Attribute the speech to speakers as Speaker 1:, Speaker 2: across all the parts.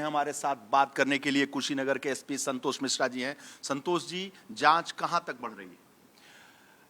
Speaker 1: हमारे साथ बात करने के लिए कुशीनगर के एसपी संतोष मिश्रा जी हैं। संतोष जी, जांच कहां तक बढ़ रही है?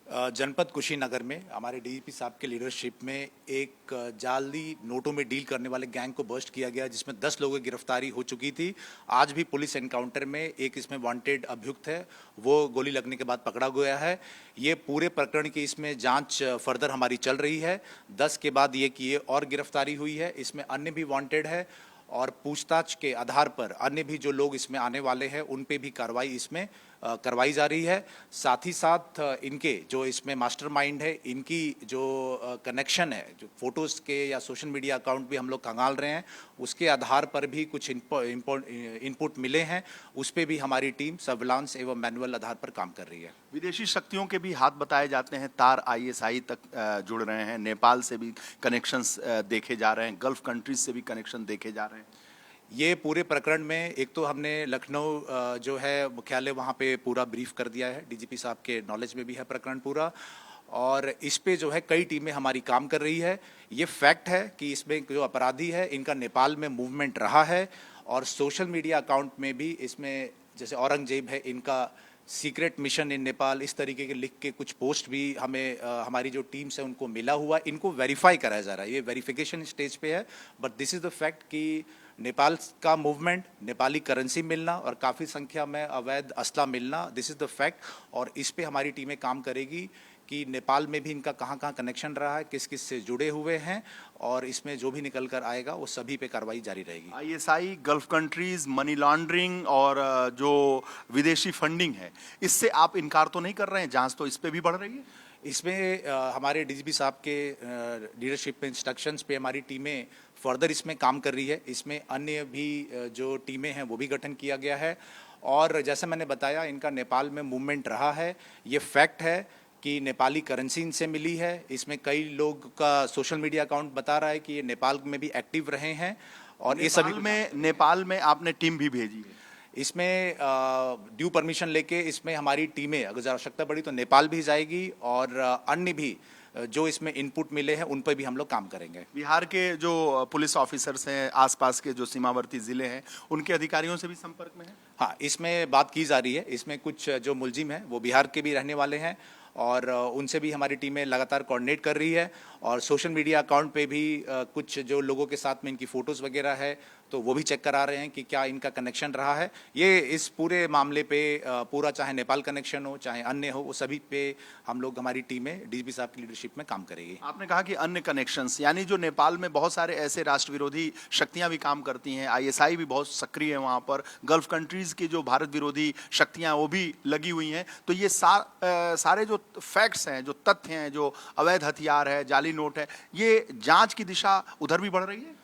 Speaker 2: जनपद कुशीनगर में हमारे डीजीपी साहब के लीडरशिप में एक जाली नोटों में डील करने वाले गैंग को बस्ट किया गया, जिसमें 10 लोगों की गिरफ्तारी हो चुकी थी। आज भी पुलिस एनकाउंटर में एक इसमें वांटेड अभियुक्त है, वो गोली लगने के बाद पकड़ा गया है। ये पूरे प्रकरण की इसमें जांच फर्दर हमारी चल रही है। 10 के बाद ये और गिरफ्तारी हुई है, इसमें अन्य भी वांटेड है और पूछताछ के आधार पर अन्य भी जो लोग इसमें आने वाले हैं उन पे भी कार्रवाई इसमें करवाई जा रही है। साथ ही साथ इनके जो इसमें मास्टरमाइंड है, इनकी जो कनेक्शन है, जो फोटोज़ के या सोशल मीडिया अकाउंट भी हम लोग खंगाल रहे हैं, उसके आधार पर भी कुछ इनपुट मिले हैं। उस पर भी हमारी टीम सर्विलांस एवं मैनुअल आधार पर काम कर रही है।
Speaker 1: विदेशी शक्तियों के भी हाथ बताए जाते हैं, तार आईएसआई तक जुड़ रहे हैं, नेपाल से भी कनेक्शंस देखे जा रहे हैं, गल्फ कंट्रीज से भी कनेक्शन देखे जा रहे हैं।
Speaker 2: ये पूरे प्रकरण में एक तो हमने लखनऊ जो है मुख्यालय वहाँ पे पूरा ब्रीफ कर दिया है, डीजीपी साहब के नॉलेज में भी है प्रकरण पूरा, और इस पे जो है कई टीमें हमारी काम कर रही है। ये फैक्ट है कि इसमें जो अपराधी है इनका नेपाल में मूवमेंट रहा है और सोशल मीडिया अकाउंट में भी इसमें जैसे औरंगजेब है, इनका सीक्रेट मिशन इन नेपाल, इस तरीके के लिख के कुछ पोस्ट भी हमें हमारी जो टीम्स है उनको मिला हुआ। इनको वेरीफाई कराया जा रहा है, ये वेरिफिकेशन स्टेज पे है, but this is the fact कि नेपाल का मूवमेंट, नेपाली करेंसी मिलना और काफ़ी संख्या में अवैध असला मिलना, दिस इज़ द फैक्ट। और इस पे हमारी टीमें काम करेगी कि नेपाल में भी इनका कहाँ कहाँ कनेक्शन रहा है, किस किस से जुड़े हुए हैं, और इसमें जो भी निकल कर आएगा वो सभी पे कार्रवाई जारी रहेगी।
Speaker 1: ISI, gulf countries, money laundering और जो विदेशी फंडिंग है, इससे आप इनकार तो नहीं कर रहे हैं? जांच तो इस पे भी बढ़ रही है।
Speaker 2: इसमें हमारे डीजीपी साहब के लीडरशिप पे, इंस्ट्रक्शंस पे हमारी टीमें फर्दर इसमें काम कर रही है। इसमें अन्य भी जो टीमें हैं वो भी गठन किया गया है, और जैसे मैंने बताया इनका नेपाल में मूवमेंट रहा है। ये फैक्ट है कि नेपाली करेंसी इनसे मिली है। इसमें कई लोग का सोशल मीडिया अकाउंट बता रहा है कि ये नेपाल में भी एक्टिव रहे हैं, और ये सभी
Speaker 1: नेपाल में आपने टीम भी भेजी है।
Speaker 2: इसमें ड्यू परमिशन लेके इसमें हमारी टीमें अगर आवश्यकता पड़ी तो नेपाल भी जाएगी, और अन्य भी जो इसमें इनपुट मिले हैं उन पर भी हम लोग काम करेंगे।
Speaker 1: बिहार के जो पुलिस ऑफिसर्स हैं, आसपास के जो सीमावर्ती जिले हैं, उनके अधिकारियों से भी संपर्क में है?
Speaker 2: हाँ, इसमें बात की जा रही है। इसमें कुछ जो मुलजिम हैं वो बिहार के भी रहने वाले हैं, और उनसे भी हमारी टीमें लगातार कोऑर्डिनेट कर रही है। और सोशल मीडिया अकाउंट पे भी कुछ जो लोगों के साथ में इनकी फ़ोटोज़ वगैरह है तो वो भी चेक करा रहे हैं कि क्या इनका कनेक्शन रहा है। ये इस पूरे मामले पे पूरा, चाहे नेपाल कनेक्शन हो चाहे अन्य हो, वो सभी पे हम लोग, हमारी टीमें डीजीपी साहब की लीडरशिप में काम करेगी।
Speaker 1: आपने कहा कि अन्य कनेक्शंस, यानी जो नेपाल में बहुत सारे ऐसे राष्ट्र विरोधी शक्तियां भी काम करती हैं, आईएसआई भी बहुत सक्रिय है वहाँ पर, गल्फ कंट्रीज़ की जो भारत विरोधी शक्तियाँ वो भी लगी हुई हैं, तो ये सारे जो फैक्ट्स हैं, जो तथ्य हैं, जो अवैध हथियार है, जाली नोट है, ये जांच की दिशा उधर भी बढ़ रही है?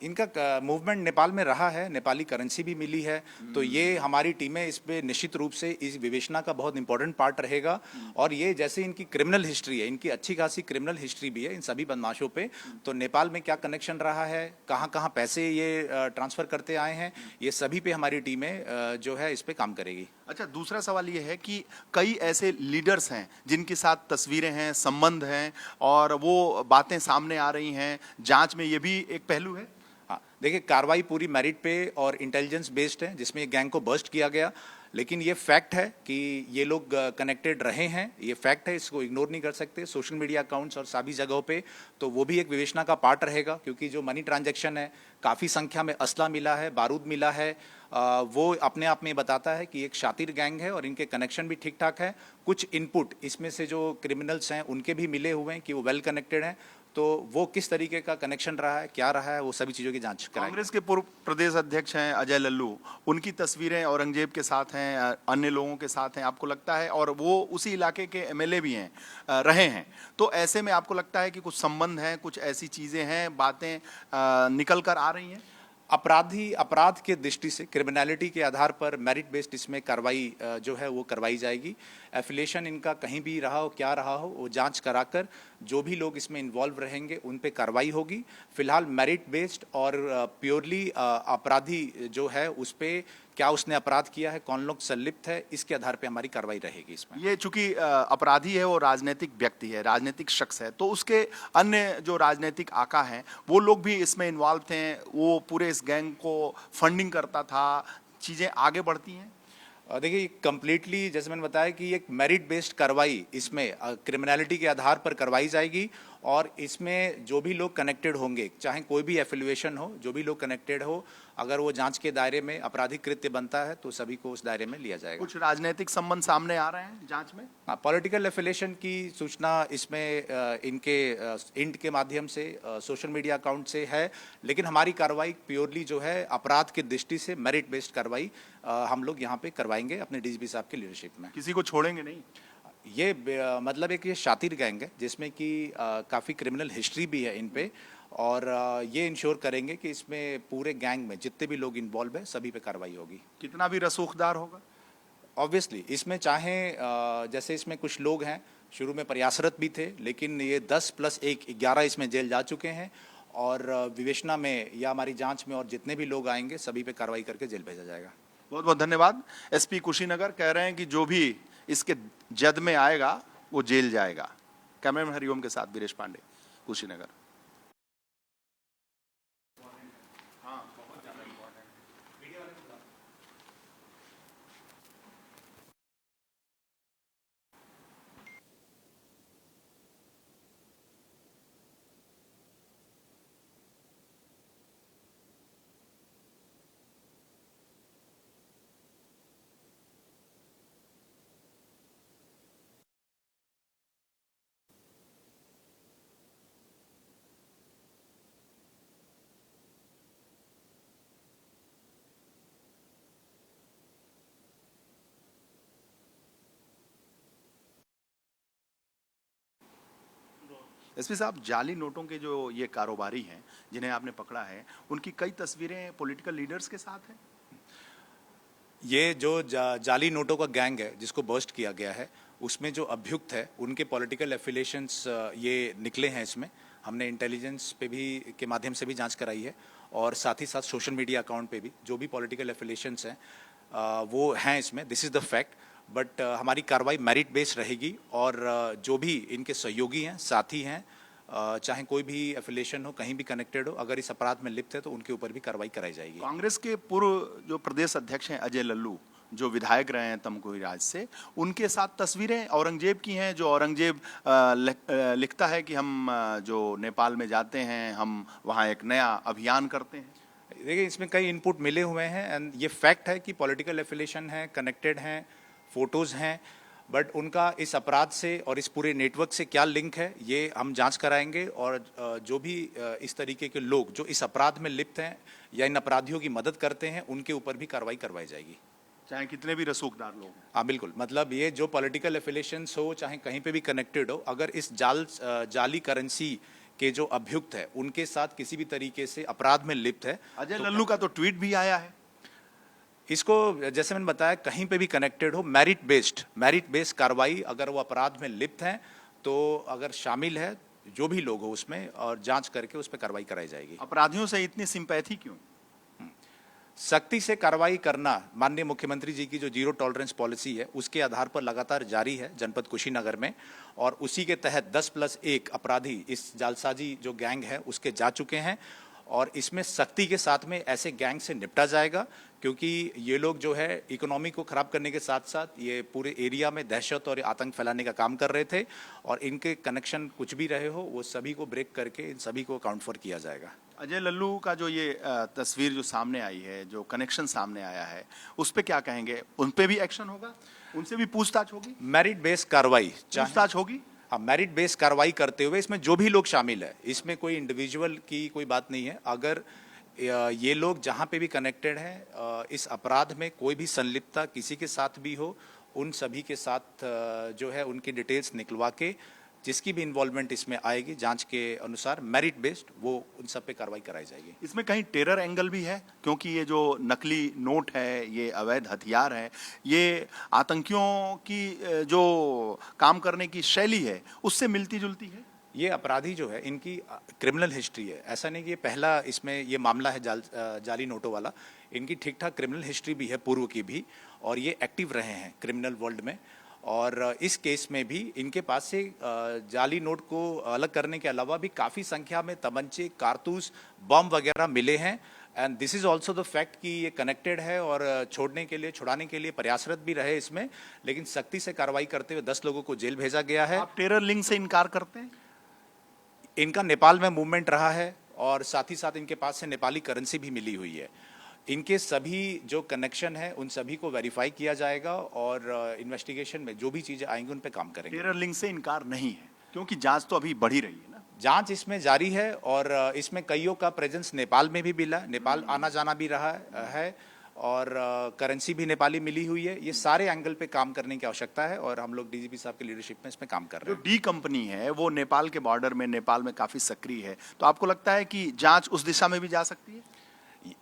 Speaker 2: इनका मूवमेंट नेपाल में रहा है, नेपाली करेंसी भी मिली है, तो ये हमारी टीमें इस पे निश्चित रूप से इस विवेचना का बहुत इंपॉर्टेंट पार्ट रहेगा। और ये जैसे इनकी क्रिमिनल हिस्ट्री है, इनकी अच्छी खासी क्रिमिनल हिस्ट्री भी है इन सभी बदमाशों पे, तो नेपाल में क्या कनेक्शन रहा है, कहाँ कहाँ पैसे ये ट्रांसफ़र करते आए हैं, ये सभी पे हमारी टीमें जो है इस पे काम करेगी।
Speaker 1: अच्छा, दूसरा सवाल ये है कि कई ऐसे लीडर्स हैं जिनके साथ तस्वीरें हैं, संबंध हैं, और वो बातें सामने आ रही हैं, जांच में ये भी एक पहलू है।
Speaker 2: हाँ, देखिए, कार्रवाई पूरी मेरिट पे और इंटेलिजेंस बेस्ड है, जिसमें ये गैंग को बस्ट किया गया, लेकिन ये फैक्ट है कि ये लोग कनेक्टेड रहे हैं, ये फैक्ट है, इसको इग्नोर नहीं कर सकते। सोशल मीडिया अकाउंट्स और सभी जगहों पे, तो वो भी एक विवेचना का पार्ट रहेगा, क्योंकि जो मनी ट्रांजैक्शन है, काफ़ी संख्या में असला मिला है, बारूद मिला है, वो अपने आप में बताता है कि एक शातिर गैंग है और इनके कनेक्शन भी ठीक ठाक है। कुछ इनपुट इसमें से जो क्रिमिनल्स हैं उनके भी मिले हुए हैं कि वो वेल कनेक्टेड हैं, तो वो किस तरीके का कनेक्शन रहा है, क्या रहा है, वो सभी चीज़ों की जांच कराएंगे।
Speaker 1: कांग्रेस के पूर्व प्रदेश अध्यक्ष हैं अजय लल्लू, उनकी तस्वीरें औरंगजेब के साथ हैं, अन्य लोगों के साथ हैं, आपको लगता है, और वो उसी इलाके के एमएलए भी हैं, रहे हैं, तो ऐसे में आपको लगता है कि कुछ संबंध हैं, कुछ ऐसी चीज़ें हैं, बातें निकल कर आ रही हैं?
Speaker 2: अपराध के दृष्टि से, क्रिमिनलिटी के आधार पर मेरिट बेस्ड इसमें कार्रवाई जो है वो करवाई जाएगी। एफिलिएशन इनका कहीं भी रहा हो, क्या रहा हो, वो जांच कराकर जो भी लोग इसमें इन्वॉल्व रहेंगे उन पे कार्रवाई होगी। फिलहाल मेरिट बेस्ड और प्योरली अपराधी जो है उस पे क्या उसने अपराध किया है, कौन लोग संलिप्त है, इसके आधार पे हमारी कार्रवाई रहेगी इसमें।
Speaker 1: ये चूंकि अपराधी है, वो राजनीतिक व्यक्ति है, राजनीतिक शख्स है, तो उसके अन्य जो राजनीतिक आका हैं वो लोग भी इसमें इन्वॉल्व थे, वो पूरे इस गैंग को फंडिंग करता था, चीजें आगे बढ़ती हैं।
Speaker 2: देखिए कंप्लीटली जैसे मैंने बताया कि एक मेरिट बेस्ड कार्रवाई इसमें क्रिमिनलिटी के आधार पर करवाई जाएगी और इसमें जो भी लोग कनेक्टेड होंगे, चाहे कोई भी एफिलिएशन हो, जो भी लोग कनेक्टेड हो, अगर वो जांच के दायरे में आपराधिक कृत्य बनता है तो सभी को उस दायरे में लिया जाएगा।
Speaker 1: कुछ राजनीतिक संबंध सामने आ रहे हैं जांच में।
Speaker 2: पॉलिटिकल एफिलिएशन की सूचना इसमें इनके इंट के माध्यम से सोशल मीडिया अकाउंट से है, लेकिन हमारी कार्रवाई प्योरली जो है अपराध की दृष्टि से मेरिट बेस्ड कार्रवाई हम लोग यहाँ पे करवाएंगे अपने डीजीपी साहब की लीडरशिप में।
Speaker 1: किसी को छोड़ेंगे नहीं।
Speaker 2: ये मतलब एक ये शातिर गैंग है जिसमें कि काफ़ी क्रिमिनल हिस्ट्री भी है इन पे, और ये इंश्योर करेंगे कि इसमें पूरे गैंग में जितने भी लोग इन्वॉल्व है सभी पे कार्रवाई होगी।
Speaker 1: कितना भी रसूखदार होगा।
Speaker 2: ऑब्वियसली इसमें चाहे जैसे इसमें कुछ लोग हैं शुरू में प्रयासरत भी थे, लेकिन ये 10 + 1 11 इसमें जेल जा चुके हैं और विवेचना में या हमारी जांच में और जितने भी लोग आएंगे सभी पे कार्रवाई करके जेल भेजा जाएगा।
Speaker 1: बहुत बहुत धन्यवाद। एसपी कुशीनगर कह रहे हैं कि जो भी इसके जद में आएगा वो जेल जाएगा। कैमरामैन हरिओम के साथ वीरेश पांडे, कुशीनगर। एसपी साहब, जाली नोटों के जो ये कारोबारी हैं जिन्हें आपने पकड़ा है, उनकी कई तस्वीरें पॉलिटिकल लीडर्स के साथ हैं।
Speaker 2: ये जो जाली नोटों का गैंग है जिसको बर्स्ट किया गया है, उसमें जो अभियुक्त है उनके पॉलिटिकल एफिलिएशंस ये निकले हैं। इसमें हमने इंटेलिजेंस पे भी के माध्यम से भी जांच कराई है और साथ ही साथ सोशल मीडिया अकाउंट पे भी जो भी पॉलिटिकल एफिलिएशंस हैं वो हैं इसमें। This is the fact. But हमारी कार्रवाई मेरिट बेस्ड रहेगी और जो भी इनके सहयोगी हैं, साथी हैं, चाहे कोई भी एफिलिएशन हो, कहीं भी कनेक्टेड हो, अगर इस अपराध में लिप्त है तो उनके ऊपर भी कार्रवाई कराई जाएगी।
Speaker 1: कांग्रेस के पूर्व जो प्रदेश अध्यक्ष हैं अजय लल्लू, जो विधायक रहे हैं तमकुही राज से, उनके साथ तस्वीरें औरंगजेब की हैं, जो औरंगजेब लिखता है कि हम जो नेपाल में जाते हैं, हम वहाँ एक नया अभियान करते हैं।
Speaker 2: देखिए इसमें कई इनपुट मिले हुए हैं एंड ये फैक्ट है कि पॉलिटिकल एफिलिएशन है, कनेक्टेड हैं, फोटोज़ हैं, बट उनका इस अपराध से और इस पूरे नेटवर्क से क्या लिंक है ये हम जांच कराएंगे और जो भी इस तरीके के लोग जो इस अपराध में लिप्त हैं या इन अपराधियों की मदद करते हैं उनके ऊपर भी कार्रवाई करवाई जाएगी,
Speaker 1: चाहे कितने भी रसूखदार लोग।
Speaker 2: हाँ बिल्कुल, मतलब ये जो पॉलिटिकल एफिलिएशंस हो, चाहे कहीं पे भी कनेक्टेड हो, अगर इस जाली करेंसी के जो अभियुक्त है उनके साथ किसी भी तरीके से अपराध में लिप्त है।
Speaker 1: अजय लल्लू का तो ट्वीट भी आया है।
Speaker 2: इसको जैसे मैंने बताया कहीं पे भी कनेक्टेड हो, मेरिट बेस्ड कार्रवाई, अगर वो अपराध में लिप्त हैं तो अगर शामिल है जो भी लोग हो उसमें, और जांच करके उस पर कार्रवाई कराई जाएगी।
Speaker 1: अपराधियों से इतनी सिंपैथी क्यों?
Speaker 2: सख्ती से कार्रवाई करना माननीय मुख्यमंत्री जी की जो जीरो टॉलरेंस पॉलिसी है उसके आधार पर लगातार जारी है जनपद कुशीनगर में, और उसी के तहत 10 + 1 अपराधी इस जालसाजी जो गैंग है उसके जा चुके हैं और इसमें सख्ती के साथ में ऐसे गैंग से निपटा जाएगा, क्योंकि ये लोग जो है इकोनॉमी को खराब करने के साथ साथ ये पूरे एरिया में दहशत और आतंक फैलाने का काम कर रहे थे, और इनके कनेक्शन कुछ भी रहे हो वो सभी को ब्रेक करके इन सभी को अकाउंट फॉर किया जाएगा।
Speaker 1: अजय लल्लू का जो ये तस्वीर जो सामने आई है, जो कनेक्शन सामने आया है, उस पे क्या कहेंगे? उन पे भी एक्शन होगा? उनसे भी पूछताछ होगी?
Speaker 2: मेरिट बेस्ड कार्रवाई
Speaker 1: पूछताछ होगी?
Speaker 2: हाँ, मेरिट बेस्ड कार्रवाई करते हुए इसमें जो भी लोग शामिल है, इसमें कोई इंडिविजुअल की कोई बात नहीं है। अगर ये लोग जहाँ पे भी कनेक्टेड हैं, इस अपराध में कोई भी संलिप्तता किसी के साथ भी हो, उन सभी के साथ जो है उनकी डिटेल्स निकलवा के जिसकी भी इन्वॉल्वमेंट इसमें आएगी जांच के अनुसार मेरिट बेस्ड वो उन सब पे कार्रवाई कराई जाएगी।
Speaker 1: इसमें कहीं टेरर एंगल भी है, क्योंकि ये जो नकली नोट है, ये अवैध हथियार है, ये आतंकियों की जो काम करने की शैली है उससे मिलती जुलती है।
Speaker 2: ये अपराधी जो है इनकी क्रिमिनल हिस्ट्री है, ऐसा नहीं कि ये पहला इसमें ये मामला है जाली नोटों वाला। इनकी ठीक ठाक क्रिमिनल हिस्ट्री भी है पूर्व की भी, और ये एक्टिव रहे हैं क्रिमिनल वर्ल्ड में। और इस केस में भी इनके पास से जाली नोट को अलग करने के अलावा भी काफ़ी संख्या में तमंचे, कारतूस, बम वगैरह मिले हैं। And this is also the fact कि ये कनेक्टेड है और छुड़ाने के लिए प्रयासरत भी रहे इसमें, लेकिन सख्ती से कार्रवाई करते हुए 10 लोगों को जेल भेजा गया है।
Speaker 1: आप टेरर लिंक से इनकार करते हैं?
Speaker 2: इनका नेपाल में मूवमेंट रहा है और साथ ही साथ इनके पास से नेपाली करेंसी भी मिली हुई है। इनके सभी जो कनेक्शन है उन सभी को वेरीफाई किया जाएगा और इन्वेस्टिगेशन में जो भी चीजें आएंगी उन पे काम करेंगे।
Speaker 1: टेरर लिंक से इनकार नहीं है, क्योंकि जांच तो अभी बढ़ी रही है ना।
Speaker 2: जांच इसमें जारी है और इसमें कईयों का प्रेजेंस नेपाल में भी मिला, नेपाल आना जाना भी रहा है और करेंसी भी नेपाली मिली हुई है। ये सारे एंगल पे काम करने की आवश्यकता है और हम लोग डीजीपी साहब की लीडरशिप में इसमें काम कर रहे
Speaker 1: जो
Speaker 2: हैं।
Speaker 1: डी कंपनी है वो नेपाल के बॉर्डर में, नेपाल में काफी सक्रिय है, तो आपको लगता है कि जांच उस दिशा में भी जा सकती है?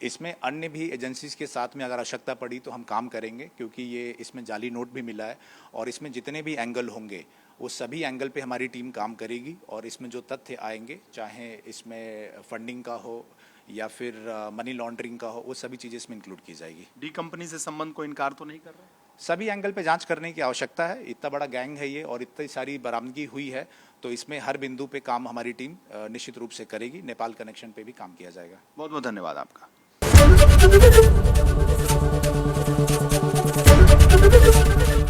Speaker 2: इसमें अन्य भी एजेंसीज के साथ में अगर आवश्यकता पड़ी तो हम काम करेंगे, क्योंकि ये इसमें जाली नोट भी मिला है और इसमें जितने भी एंगल होंगे वो सभी एंगल पे हमारी टीम काम करेगी और इसमें जो तथ्य आएंगे, चाहे इसमें फंडिंग का हो या फिर मनी लॉन्ड्रिंग का हो, वो सभी चीज़ें इसमें इंक्लूड की जाएगी।
Speaker 1: डी कंपनी से संबंध को इनकार तो नहीं कर रहा?
Speaker 2: सभी एंगल पे जांच करने की आवश्यकता है। इतना बड़ा गैंग है ये और इतनी सारी बरामदगी हुई है, तो इसमें हर बिंदु पे काम हमारी टीम निश्चित रूप से करेगी। नेपाल कनेक्शन पे भी काम किया जाएगा।
Speaker 1: बहुत बहुत धन्यवाद आपका।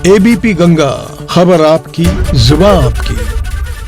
Speaker 3: एबीपी गंगा, खबर आपकी, जुबान आपकी।